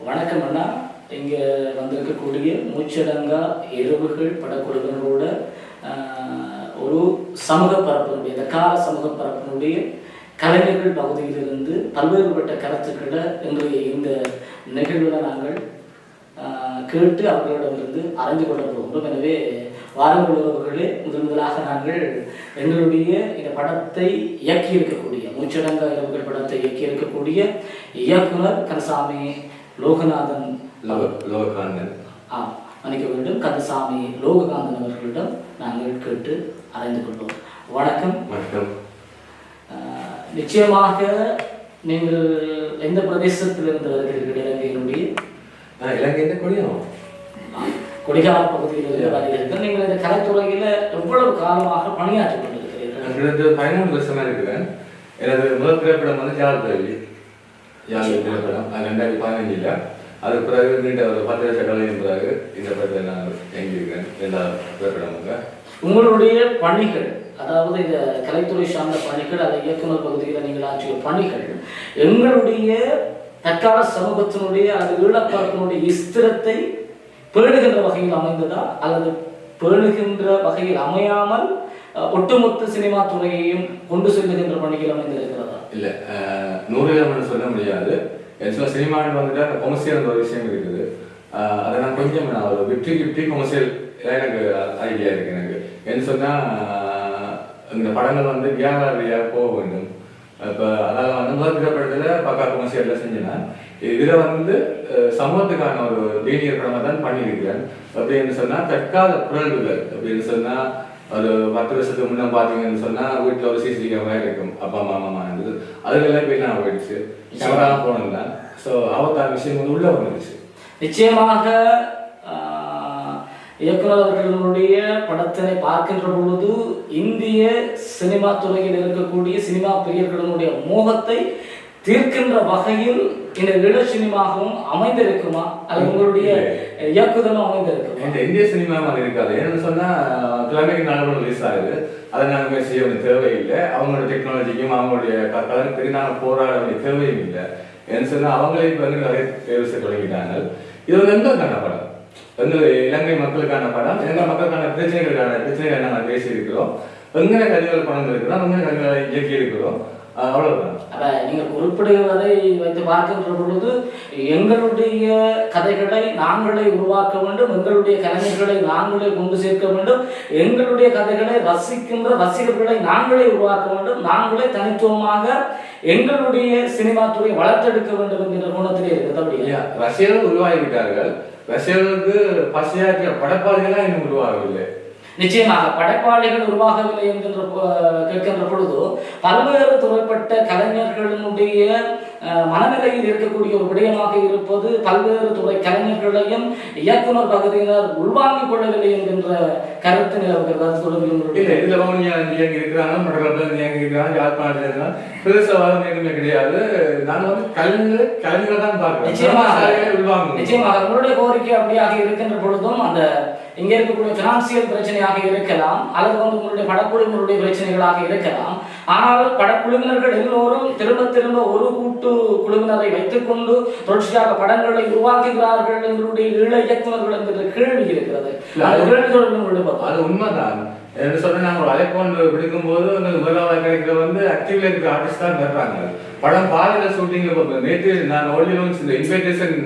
வணக்கம் அண்ணா. இங்கே வந்திருக்கக்கூடிய மூச்சடங்கா இரவுகள் படக்குழுவினரோட ஒரு சமூக பரப்பினுடைய இந்த கால சமூக பரப்பினுடைய கலைஞர்கள் பகுதியிலிருந்து பல்வேறுபட்ட கருத்துக்களை இன்றைய இந்த நிகழ்வில் நாங்கள் கேட்டு அவர்களிடமிருந்து அறிந்து கொள்ள போகின்றோம். எனவே வாரங்கள் உறவுகளே, முதலாக நாங்கள் எங்களுடைய இந்த படத்தை இயக்கி இருக்கக்கூடிய மூச்சடங்கா இரவுகள் படத்தை இயக்கி இருக்கக்கூடிய இயக்குனர் கந்தசாமி லோகநாதன் மன்னிக்க வேண்டும், கந்தசாமி லோகநாதன் அவர்களிடம் நாங்கள் கேட்டு அறிந்து கொள்வோம். வணக்கம். வணக்கம். நிச்சயமாக நீங்கள் எந்த பிரதேசத்தில் இருந்து வருகிறீர்கள்? இலங்கையினுடைய கொடிகால் பகுதியிலிருந்து வருகிறீர்கள். நீங்கள் இந்த கலைத்துறையில எவ்வளவு காலமாக பணியாற்றி கொண்டிருக்கிறீர்கள்? 13 வருஷமா இருக்கிறேன். எனது முதல் திரைப்படம் வந்து ஜாலி திரைப்படம் 2015. அதுக்கு பிறகு நீண்ட ஒரு 10 வருஷ கலையின் பிறகு இந்த படத்தை நான் இயங்கியிருக்கிறேன். 2வது திரைப்படம். உங்களுடைய பணிகள், அதாவது இந்த கலைத்துறை சார்ந்த பணிகள், அதை இயக்குனர் பகுதியில் நீங்கள் ஆற்றிய பணிகள் எங்களுடைய தற்கால சமூகத்தினுடைய அல்லது ஈழப்பரப்பினுடைய இஸ்திரத்தை பேணுகின்ற வகையில் அமைந்ததா அல்லது பேணுகின்ற வகையில் அமையாமல் ஒட்டுமொத்த சினிமா துறையையும் கொண்டு செல்லுகின்ற பணிகள் அமைந்திருக்கிறதா? இல்லை, 100% சொல்ல முடியாது. சினிமாவில் வந்துட்டு அந்த கொமர்சியல் ஒரு விஷயம் இருக்குது. அதை நான் கொஞ்சம் ஒரு விப்டி கொமர்சியல் எனக்கு ஐடியா இருக்கு. எனக்கு என்ன சொன்னால், இந்த படங்கள் வந்து வியாபார ரீதியாக போக வேண்டும். இப்போ அதாவது வந்து முதல் திரைப்படத்தில் பக்கா கொமர்சியலில் செஞ்சேன்னா, இதில் வந்து சமூகத்துக்கான ஒரு லீனியர் படமாக தான் பண்ணியிருக்கிறேன். அப்படின்னு சொன்னால் தற்கால பிறழ்வுகள் அப்படின்னு சொன்னால், ஒரு 10 வருஷத்துக்கு முன்னே பார்த்தீங்கன்னு சொன்னால் வீட்டில் ஒரு சிசிடிவி கேமரா இருக்கும், அப்பா மாமா இருந்தது. அதுல போய் நான் போயிடுச்சு, கேமரா போனது தான். ஸோ அவத்தான விஷயம் வந்து உள்ளே வந்துடுச்சு. நிச்சயமாக இயக்குனர் அவர்களுடைய படத்தினை பார்க்கின்ற பொழுது இந்திய சினிமா துறையில் இருக்கக்கூடிய சினிமா பிரியர்களுடைய மோகத்தை தீர்க்கின்ற வகையில் இந்த இட சினிமாவும் அமைந்திருக்குமா அல்லது உங்களுடைய இயக்குதலும் அமைந்திருக்குமா? இந்த இந்திய சினிமா மாதிரி இருக்காது. ஏன்னு சொன்னா கிழமைக்கு நாள் ரிலீஸ் ஆகுது. அதை நாங்கள் செய்ய வேண்டிய தேவையில்லை. அவங்களோட டெக்னாலஜிக்கும் அவங்களுடைய கலருக்கு நாங்கள் போராட வேண்டிய தேவையும் இல்லை. ஏன்னு சொன்னா அவங்களே இப்போ வந்து நிறைய தேர்வு செய்ய தொடங்கிட்டாங்க. இது வந்து எங்களுக்கான படம், எங்கள் இலங்கை மக்களுக்கான படம், இலங்கை மக்களுக்கான பிரச்சனைகளை நாங்கள் பேசியிருக்கிறோம். எங்களை கதைகள் படம் இருக்கிறோம், எங்களை கதைகளை இயக்கி இருக்கிறோம். அவ்வளவுதான். நீங்கள் குறிப்பிடுவதை வைத்து பார்க்கின்ற பொழுது எங்களுடைய கதைகளை நாங்களே உருவாக்க வேண்டும், எங்களுடைய கலைஞர்களை நாங்களே கொண்டு சேர்க்க வேண்டும், எங்களுடைய கதைகளை ரசிக்கின்ற ரசிகர்களை நாங்களே உருவாக்க வேண்டும், நாங்களே தனித்துவமாக எங்களுடைய சினிமா துறை வளர்த்தெடுக்க வேண்டும் என்கின்ற கோணத்திலே இருக்குது. அப்படியா? ரசிகர்கள் உருவாகிவிட்டார்கள். ரசிகர்களுக்கு பசியாற்றிய படப்பாளிகளா இன்னும் உருவாகவில்லை. நிச்சயமாக படைப்பாளிகள் உருவாகவில்லை என்கின்ற கேட்கின்ற பொழுது பல்வேறு துறைப்பட்ட கலைஞர்களுடைய மனநிலையில் இருக்கக்கூடிய ஒரு விடயமாக இருப்பது, பல்வேறு துறை கலைஞர்களையும் இயக்குனர் பகுதியினர் உள்வாங்கிக் கொள்ளவில்லை என்கின்ற கருத்து நிலவுகிறது. கலைஞர்கள் தான் பார்க்கிறேன். நிச்சயமாக உங்களுடைய கோரிக்கை அப்படியாக இருக்கின்ற பொழுதும் அந்த இங்கே இருக்கக்கூடிய பினான்சியல் பிரச்சனையாக இருக்கலாம், அல்லது வந்து உங்களுடைய படக்குழுவினருடைய பிரச்சனைகளாக இருக்கலாம். ஆனால் படக்குழுவினர்கள் எல்லோரும் திரும்ப ஒரு கூட்டு குழுவினரை வைத்துக் கொண்டு தொடர்ச்சியாக படங்களை உருவாக்குகிறார்கள் எங்களுடைய ஈழ இயக்குநர்கள் என்கிற கேள்வி இருக்கிறது. அது உண்மைதான். என்ன சொல்ற, நாங்கள் ஒரு அலைக்கோண்டு பிடிக்கும் போது முதலாவது கிடைக்கிற வந்து ஆக்டிவ்ல இருக்க ஆர்டிஸ்ட் தான் வர்றாங்க. படம் பாதியில ஷூட்டிங் நேற்று நான் ஓடியன்ஸ் இந்த இன்விடேஷன்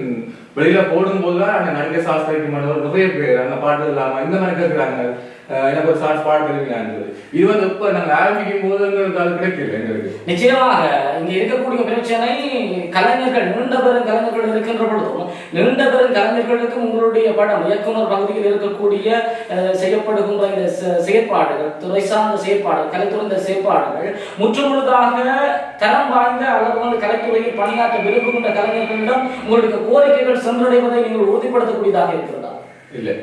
வெளியில போடும்போது தான் அந்த நடிகை சாஸ்திரிக்கு மனவர் நிறைய பேர் அந்த பாட்டு இல்லாம இந்த மாதிரி கேட்கிறாங்க, எனக்கு ஒரு ஷார்ட் பாட்டு தெரிவிக்கிறாங்க. இது வந்து இப்ப நாங்கள் ஆரம்பிக்கும் போது அது கிடைக்கல எங்களுக்கு. நிச்சயமாக இங்க இருக்கக்கூடிய பிரச்சனை கலைஞர்கள், நீண்ட பெரும் கலைஞர்கள் இருக்கின்ற பொழுதும் நீண்ட பெரும் கலைஞர்களுக்கும் உங்களுடைய படம் இயக்குனர் பகுதியில் இருக்கக்கூடிய செய்யப்படுகின்ற இந்த செயற்பாடுகள், துறை சார்ந்த செயற்பாடுகள், கலைத்துறை செயற்பாடுகள் முற்றுமுழுதாக தரம் வாய்ந்த அல்லது வந்து கலைத்துறையில் பணியாற்ற விரும்புகின்ற கலைஞர்களிடம் உங்களுடைய கோரிக்கைகள் சென்றடைவதை நீங்கள் உறுதிப்படுத்தக்கூடியதாக இருக்கிறதா? இல்லை,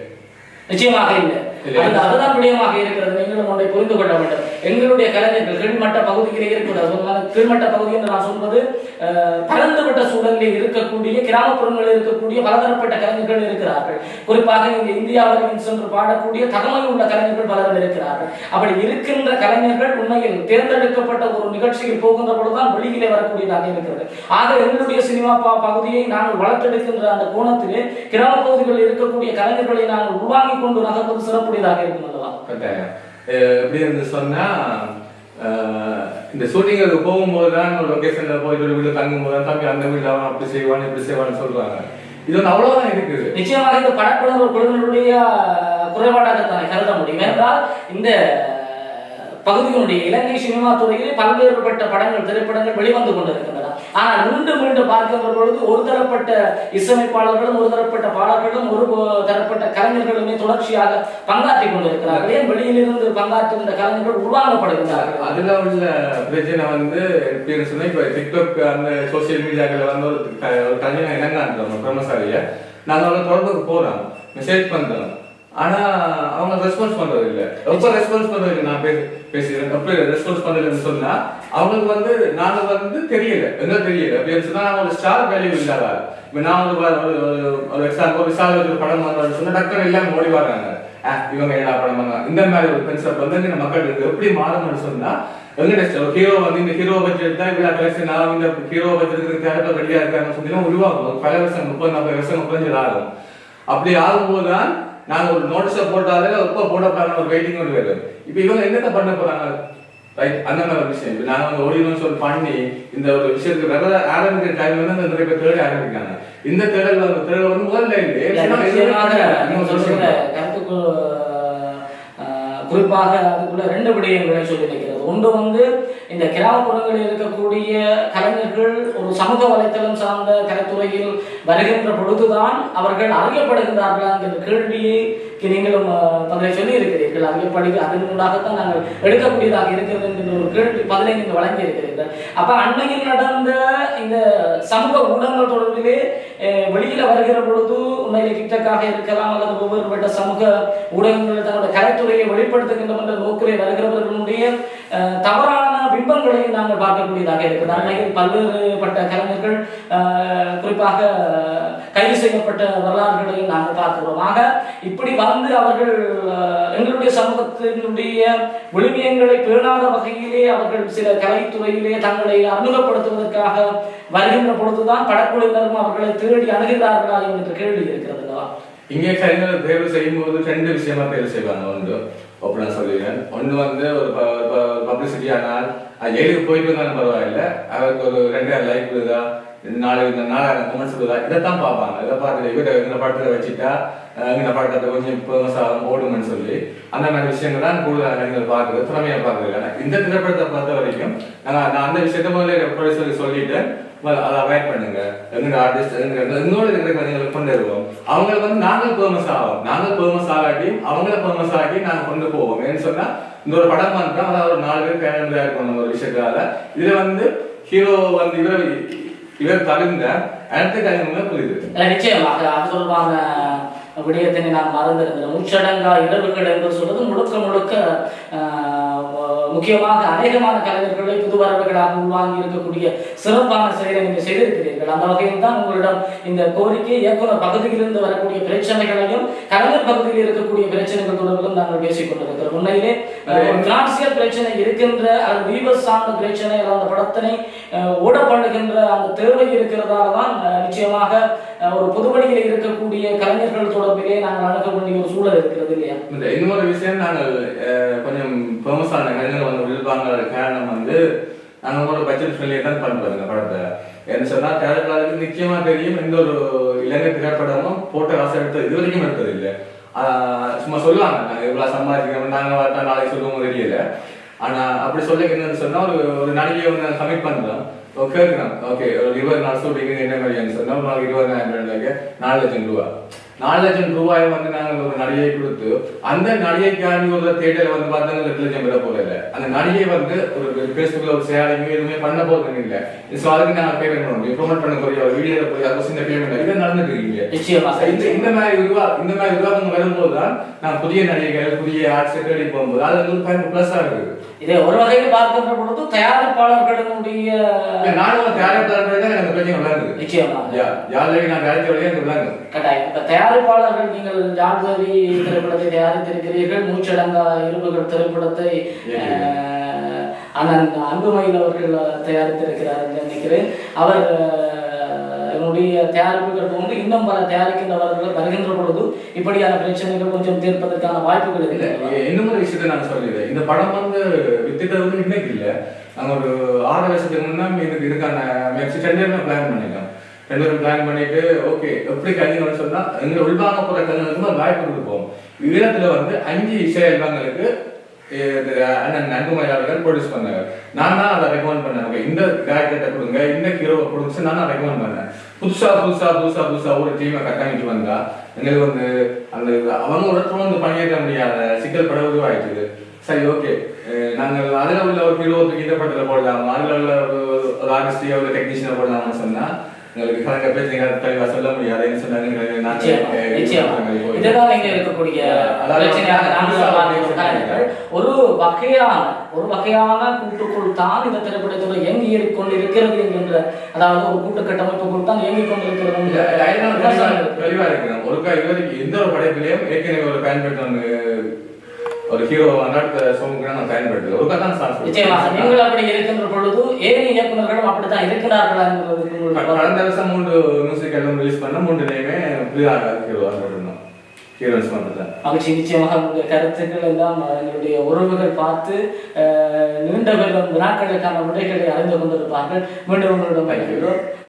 நிச்சயமாக இல்லை. அதுதான் விடயமாக இருக்கிறது. நீங்களும் ஒன்றை புரிந்து கொள்ள வேண்டும். எங்களுடைய கலைஞர்கள் கீழ்மட்ட பகுதியிலே இருக்கிறார். கீழ்மட்ட பகுதி என்று நான் சொல்வது பரந்துபட்ட சூழலில் இருக்கக்கூடிய கிராமப்புறங்களில் இருக்கக்கூடிய பலதரப்பட்ட கலைஞர்கள் இருக்கிறார்கள். குறிப்பாக இங்கே இந்தியாவில் சென்று பாடக்கூடிய தகமை உள்ள கலைஞர்கள் பலர் இருக்கிறார்கள். அப்படி இருக்கின்ற கலைஞர்கள் உண்மையில் தேர்ந்தெடுக்கப்பட்ட ஒரு நிகழ்ச்சியில் போகின்ற பொழுதுதான் வெளியிலே வரக்கூடியதாக இருக்கிறது. ஆக எங்களுடைய சினிமா பகுதியை நாங்கள் வளர்த்தெடுக்கின்ற அந்த கோணத்திலே கிராம பகுதிகளில் இருக்கக்கூடிய கலைஞர்களை நாங்கள் உருவாக்கி கொண்டு நகர்வது சிறப்புடையதாக இருக்கும் அல்லவா? எப்படி என்று சொன்னா இந்த ஷூட்டிங்களுக்கு போகும்போது தான் ஒரு லொகேஷன்ல போயிட்டு ஒரு வீடு தங்கும் போது தம்பி அந்த வீட்டில் அவன் அப்படி செய்வான் இப்படி செய்வான்னு சொல்றாங்க. இது வந்து அவ்வளவுதான் இருக்குது. நிச்சயமாக இந்த படக்குழு குழுவினுடைய குறைபாடாகத்தானே கருத முடியும். என்றால் இந்த பகுதியினுடைய இலங்கை சினிமா துறையிலே பல்வேறுபட்ட படங்கள் திரைப்படங்கள் வெளிவந்து கொண்டிருக்கின்றன. ஆனால் மீண்டும் மீண்டும் பார்க்கின்ற பொழுது ஒரு தரப்பட்ட இசையமைப்பாளர்களும் ஒரு தரப்பட்ட பாடல்களும் ஒரு தரப்பட்ட கலைஞர்களுமே தொடர்ச்சியாக பங்காற்றி கொண்டிருக்கிறார்கள். ஏன் வெளியிலிருந்து பங்காற்றுகின்ற கலைஞர்கள் உருவாக்கப்படுகிறார்கள்? அதுல உள்ள பிரச்சனை வந்து எப்படின்னு சொன்னா இப்ப டிக்டாக் அந்த சோசியல் மீடியாக்கள் வந்து ஒரு தனியாக இனங்கான்றோம் பிரமசாலிய நாங்க அவங்க தொடர்புக்கு போறோம், மெசேஜ் பண்றோம். ஆனா அவங்க ரெஸ்பான்ஸ் பண்றது இல்லை. ரொம்ப ரெஸ்பான்ஸ் பண்றது இல்லை. நான் பேசுறேன் அப்படி ரெஸ்பான்ஸ் பண்றதுன்னு சொன்னா அவங்களுக்கு வந்து நாங்க வந்து தெரியல என்ன தெரியல அப்படின்னு சொன்னா நாங்க ஒரு ஸ்டார் வேல்யூ இல்லாத இப்ப நான் ஒரு எக்ஸாம்பிள் ஒரு ஸ்டார் வச்சு படம் பண்றேன்னு சொன்னா டக்குனு எல்லாம் ஓடி வர்றாங்க. இவங்க என்ன படம் பண்ணாங்க இந்த மாதிரி ஒரு கன்செப்ட் வந்து மக்களுக்கு எப்படி மாறணும்னு சொன்னா ஹீரோ வந்து இந்த ஹீரோ பட்ஜெட் தான் இவ்வளவு கலெக்ஷன் ஆகும், இந்த ஹீரோ பட்ஜெட் கேரக்டர் ரெடியா இருக்காங்கன்னு சொல்லி உருவாகும். பல வருஷம் 30-40 வருஷம் குறைஞ்சது ஆகும். அப்படி ஆகும்போதுதான் நாங்க ஒரு நோட்டீஸை போட்டாலே எப்போ போடப்படாத ஒரு வெயிட்டிங் ஒன்று வருது. இப்போ இவங்க என்னத்தை பண்ண போறாங்க ரைட் அந்த மாதிரி ஒரு விஷயம். இப்போ நாங்கள் வந்து ஓடினோம்னு சொல்லி பண்ணி இந்த ஒரு விஷயத்துக்கு வேற ஆரம்பிக்கிற டைம் வந்து அந்த நிறைய பேர் தேட ஆரம்பிக்காங்க. இந்த தேடல் வந்து முதல்ல குறிப்பாக அதுக்குள்ள 2 விடயங்களை சொல்லி நிற்கிறது. ஒன்று வந்து இந்த கிராமப்புறங்களில் இருக்கக்கூடிய கலைஞர்கள் ஒரு சமூக வலைத்தளம் சார்ந்த கலைத்துறையில் வருகின்ற பொழுதுதான் அவர்கள் அறியப்படுகின்றார்களா என்ற கேள்வியை நீங்களும் பதிலை சொல்லி இருக்கிறீர்கள். அதன் மூலமாகத்தான் நாங்கள் எடுக்கக்கூடியதாக இருக்கிறது என்கின்ற ஒரு கேள்வி பதிலை நீங்கள் வழங்கி இருக்கிறீர்கள். அப்ப அண்மையில் நடந்த இந்த சமூக ஊடகங்கள் தொடர்பிலே வெளியில வருகிற பொழுது உண்மையிலே டிக்டாக்காக இருக்கலாம் அல்லது ஒவ்வொருபட்ட சமூக ஊடகங்கள் தன்னுடைய கலைத்துறையை வெளிப்படுத்துகின்ற என்ற நோக்கிலே வருகிறவர்களுடைய தவறான பிம்பங்களையும் நாங்கள் பார்க்கக்கூடியதாக இருக்கிறது. அண்மையில் பல்வேறுபட்ட கலைஞர்கள் குறிப்பாக கைது செய்யப்பட்ட வரலாறுகளையும் நாங்கள் பார்க்கிறோம். ஆக இப்படி வந்து அவர்கள் எங்களுடைய சமூகத்தினுடைய விழுமியங்களை பேணாத வகையிலே அவர்கள் சில கலைத்துறையிலே தங்களை அறிமுகப்படுத்துவதற்காக வருகின்ற பொழுதுதான் படக்குழுவினரும் அவர்களை தேடி அணுகிறார்களா என்ற கேள்வி இருக்கிறது அல்லவா? இங்கே கலைஞர்கள் தேர்வு செய்யும் போது 2 விஷயமா தேர்வு செய்வாங்க. ஒன்று அப்படி நான் சொல்லுவேன். ஒன்று வந்து ஒரு பப்ளிசிட்டி ஆனால் ஜெயிலுக்கு போயிட்டு இருந்தாலும் பரவாயில்ல, அவருக்கு ஒரு 2000 லைக் விடுதா, 4000 கமெண்ட்ஸ் விடுதா, இதைத்தான் பார்ப்பாங்க. இதை பார்த்துட்டு இவரை இந்த படத்தில் வச்சுட்டா இந்த படத்தை கொஞ்சம் ஃபேமஸாக ஓடுமென்னு சொல்லி அந்த மாதிரி விஷயங்கள் தான் கூடுதல் கலைஞர்கள் பார்க்குறது, திறமையாக பார்க்குறது. இந்த திரைப்படத்தை பொறுத்த வரைக்கும் நான் அந்த விஷயத்த முதல்ல ப்ரொடியூசருக்கு சொல்லிட்டு அதை அவாய்ட் பண்ணுங்க, எங்க ஆர்டிஸ்ட் இன்னொரு இருக்கிற கலைஞர்களுக்கு கொண்டு வருவோம். அவங்களுக்கு வந்து நாங்கள் ஃபேமஸ் ஆகும், நாங்கள் ஃபேமஸ் ஆகாட்டி அவங்கள ஃபேமஸ் ஆகி நாங்கள் கொண்டு போவோம். ஏன்னு சொன்னா இந்த ஒரு படம் பண்றோம், அதாவது ஒரு 4 பேர் கேமரா இருக்கணும் ஒரு விஷயத்தால. இதுல வந்து ஹீரோ வந்து இவர் தகுந்த அடுத்த கலைஞர்கள புரியுது. நிச்சயமாக அது தொடர்பான விடயத்தினை நான் மறந்திருந்தேன். முச்சடங்கா இரவுகள் என்று சொல்வது முழுக்க முக்கியமாக அநேகமான கலைஞர்களை புதுவரவுகளாக உருவாங்கி இருக்கக்கூடிய சிறப்பான செயலை நீங்கள் செய்திருக்கிறீர்கள். அந்த வகையில் தான் உங்களிடம் இந்த கோரிக்கை இயக்குனர் பகுதியிலிருந்து வரக்கூடிய பிரச்சனைகளையும் கலைஞர் பகுதியில் இருக்கக்கூடிய பிரச்சனைகள் தொடர்பிலும் நாங்கள் பேசிக் கொண்டிருக்கிறோம். உண்மையிலே பினான்சியல் பிரச்சனை இருக்கின்ற அல்லது வீவர்ஸ் சார்ந்த பிரச்சனை அந்த படத்தினை ஓட பண்ணுகின்ற அந்த தேவை இருக்கிறதால தான் நிச்சயமாக ஒரு பொதுவழியில் இருக்கக்கூடிய கலைஞர்கள் தொடர்பிலே நாங்கள் அணுக வேண்டிய ஒரு சூழல் இருக்கிறது இல்லையா? இன்னொரு விஷயம், நாங்கள் கொஞ்சம் ஃபேமஸான கலைஞர்கள் வந்து விழுப்பாங்க காரணம் வந்து நாங்கள் ஒரு பட்ஜெட் ஃப்ரெண்ட்லியாக தான் பண்ணுறோம் இந்த படத்தை. என்ன சொன்னால் தேவைப்படாதது நிச்சயமாக தெரியும். எந்த ஒரு இலங்கை திரைப்படமும் போட்ட காசை எடுத்தது இது வரைக்கும் எடுத்தது இல்லை. சும்மா சொல்லுவாங்க நாங்கள் எவ்வளோ சம்பாதிக்கிறோம், நாங்கள் பார்த்தா நாளைக்கு சொல்லுவோம் தெரியல. ஆனால் அப்படி சொல்ல என்னன்னு சொன்னால் ஒரு நடிகையை வந்து நாங்கள் கமிட் பண்ணுறோம், கேட்குறோம். ஓகே ஒரு 20 நாள் ஷூட்டிங் என்ன மாதிரியான்னு சொன்னால் ஒரு நாளைக்கு 20,000 4 லட்சம் ரூபா. 4 லட்சம் ரூபாயை வந்து நாங்கள் ஒரு நடிகை கொடுத்து அந்த நடிகைக்கான ஒரு தேட்டரை வந்து பார்த்தா 2 லட்சம் பெற போறதில்ல. அந்த நடிகை வந்து ஒரு பேஸ்புக்ல ஒரு ஷேரிங் எதுவுமே பண்ண போறது இல்லை. ஸோ அதுக்கு நாங்கள் பேமெண்ட் பண்ணுவோம். ப்ரொமோட் பண்ணக்கூடிய ஒரு வீடியோ போய் அது சின்ன பேமெண்ட் இதை நடந்துட்டு இருக்கீங்க. இந்த மாதிரி உருவாக்கம் வரும்போது தான் நான் புதிய நடிகைகள் புதிய ஆர்ட்ஸ் தேடி போகும்போது அது வந்து பயன்பு பிளஸ்ஸா இருக்குது. இதை ஒரு வகையில் பார்க்கின்ற பொழுது தயாரிப்பாளர்களுடைய நானும் தயாரிப்பாளர்கள் தான் எனக்கு பிரச்சனை விளங்குது. நிச்சயமா யாருமே நான் தயாரித்த வழியாக எனக்கு விளங்கு கட்டாயம். இப்ப தயாரிப்பாளர்கள் நீங்கள் யாழ்தேவி திரைப்படத்தை தயாரித்திருக்கிறீர்கள், மூச்சடங்கா இரும்புகள் திரைப்படத்தை அண்ணன் அன்புமயில் அவர்கள் தயாரித்திருக்கிறார் என்று நினைக்கிறேன். அவர் என்னுடைய தயாரிப்புகள் போன்று இன்னும் பல தயாரிக்கின்றவர்கள் வருகின்ற பொழுது இப்படியான பிரச்சனைகள் கொஞ்சம் தீர்ப்பதற்கான வாய்ப்புகள் இல்லை. இன்னும் ஒரு விஷயத்தை நான் சொல்லிடுறேன். இந்த படம் வந்து வித்திட்ட வந்து இன்னைக்கு இல்லை, நாங்கள் ஒரு 6 வருஷத்துக்கு முன்னாடி இதுக்கான முயற்சி 2 பேருமே பிளான் பண்ணிட்டோம். 2 பேரும் பிளான் பண்ணிட்டு ஓகே எப்படி கல்வின்னு சொன்னா எங்க உள்வாங்க போற கல்விகளுக்கு வாய்ப்பு கொடுப்போம். ஈழத்துல வந்து 5 இசை அல்பங்களுக்கு அண்ணன் அன்புமயில் அவர்கள் ப்ரொடியூஸ் பண்ணாங்க. நான் தான் அதை ரெக்கமெண்ட் பண்ணேன். இந்த டேரக்டர்கிட்ட கொடுங்க, இந்த ஹீரோவை கொடுங்க, நான் தான் ரெக்கமெண்ட் பண்ணேன். புதுசா ஒரு டீமை கட்டமைச்சு வந்தா எங்களுக்கு வந்து அந்த அவங்க ஒருத்தரும் வந்து பணியேற்ற முடியாத சிக்கல் பட உருவாயிடுச்சு. சரி ஓகே, நாங்கள் அதுல உள்ள ஒரு ஹீரோவுக்கு இந்த படத்துல போடலாம், அதுல உள்ள ஒரு ஆர்டிஸ்டையோ ஒரு டெக்னீஷியனை போடலாம்னு சொன்னா உங்களுக்கு கணக்க பேசுங்க தெளிவா சொல்ல முடியாதுன்னு சொன்னாங்க. இதுதான் நீங்க இருக்கக்கூடிய ஒரு வகையான கூட்டுக்குள் தான் இந்த திரைப்படத்தோட இயங்கி கொண்டு இருக்கிறது என்கின்ற, அதாவது ஒரு கூட்டு கட்டமைப்புக்குள் தான் இயங்கி கொண்டு இருக்கிறது தெளிவா இருக்கிறோம். ஒருக்கா எந்த ஒரு படைப்பிலையும் ஏற்கனவே ஒரு பயன்படுத்த ஒரு ஹீரோ நான் பயன்படுத்து ஒரு கதை நிச்சயமாக நீங்கள் அப்படி இருக்கின்ற பொழுது ஏழு இயக்குநர்களும் அப்படித்தான் இருக்கிறார்களா என்பது. கடந்த வருஷம் 3 மியூசிக் ஆல்பம் ரிலீஸ் பண்ண 3லையுமே ஹீரோஸ் மட்டும்தான். மகிழ்ச்சி. நிச்சயமாக உங்களுடைய கருத்துக்கள் எல்லாம் எங்களுடைய உறவுகள் பார்த்து நீண்ட வினாக்களுக்கான விடைகளை அறிந்து கொண்டிருப்பார்கள். மீண்டும் உங்களிடம்